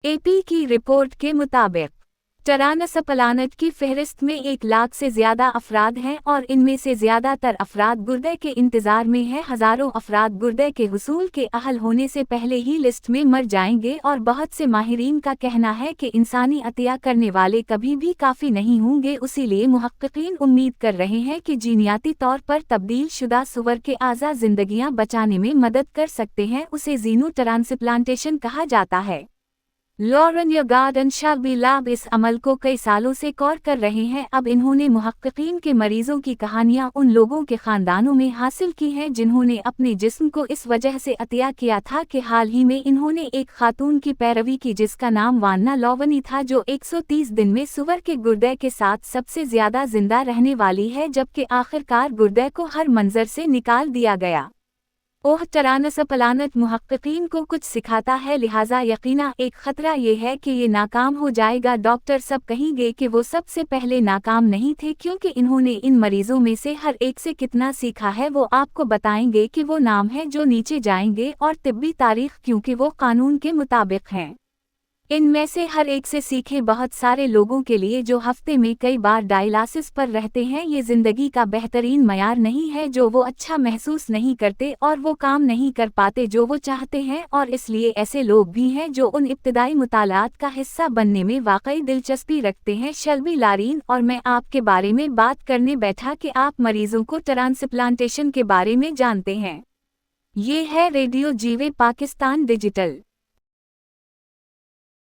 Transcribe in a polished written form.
AP की report के मुताबिक ट्रांसप्लांट की फहरिस्त में 1 लाख से ज्यादा अफराद हैं और इनमें से ज्यादातर अफराद गुर्दे के इंतजार में हैं। हजारों अफराद गुर्दे के हुसूल के अहल होने से पहले ही लिस्ट में मर जाएंगे और बहुत से माहिरीन का कहना है कि इंसानी अतिया करने वाले कभी भी काफ़ी नहीं होंगे। इसीलिए मुहक्किकीन उम्मीद कर रहे हैं कि जीनियाती तौर पर तब्दील शुदा सुवर के आज़ा जिंदगियां बचाने में मदद कर सकते हैं। उसे जीनो ट्रांसप्लांटेशन कहा जाता है। लॉरेन यगार्ड एंड शर्बी लैब इस अमल को कई सालों से गौर कर रहे हैं। अब इन्होंने मुहक्किकीन के मरीजों की कहानियां उन लोगों के खानदानों में हासिल की हैं जिन्होंने अपने जिस्म को इस वजह से अतिया किया था कि हाल ही में इन्होंने एक खातून की पैरवी की जिसका नाम वान्ना लॉवनी था, जो 130 दिन में सुवर के गुर्दे के साथ सबसे ज्यादा जिंदा रहने वाली है, जबकि आखिरकार गुर्दे को हर मंजर से निकाल दिया गया। ट्रांसप्लांट मुहक्किकीन को कुछ सिखाता है, लिहाजा यकीना एक खतरा ये है कि ये नाकाम हो जाएगा। डॉक्टर सब कहेंगे कि वो सबसे पहले नाकाम नहीं थे, क्योंकि इन्होंने इन मरीजों में से हर एक से कितना सीखा है वो आपको बताएंगे कि वो नाम है जो नीचे जाएंगे और तिब्बी तारीख, क्योंकि वो कानून के मुताबिक हैं। इनमें से हर एक से सीखे बहुत सारे लोगों के लिए जो हफ्ते में कई बार डायलिसिस पर रहते हैं, ये जिंदगी का बेहतरीन मयार नहीं है, जो वो अच्छा महसूस नहीं करते और वो काम नहीं कर पाते जो वो चाहते हैं। और इसलिए ऐसे लोग भी हैं जो उन इब्तिदाई मुतालात का हिस्सा बनने में वाकई दिलचस्पी रखते हैं। शर्बी लारीन और मैं आपके बारे में बात करने बैठा कि आप मरीजों को ट्रांसप्लांटेशन के बारे में जानते हैं। ये है रेडियो जीवे पाकिस्तान डिजिटल।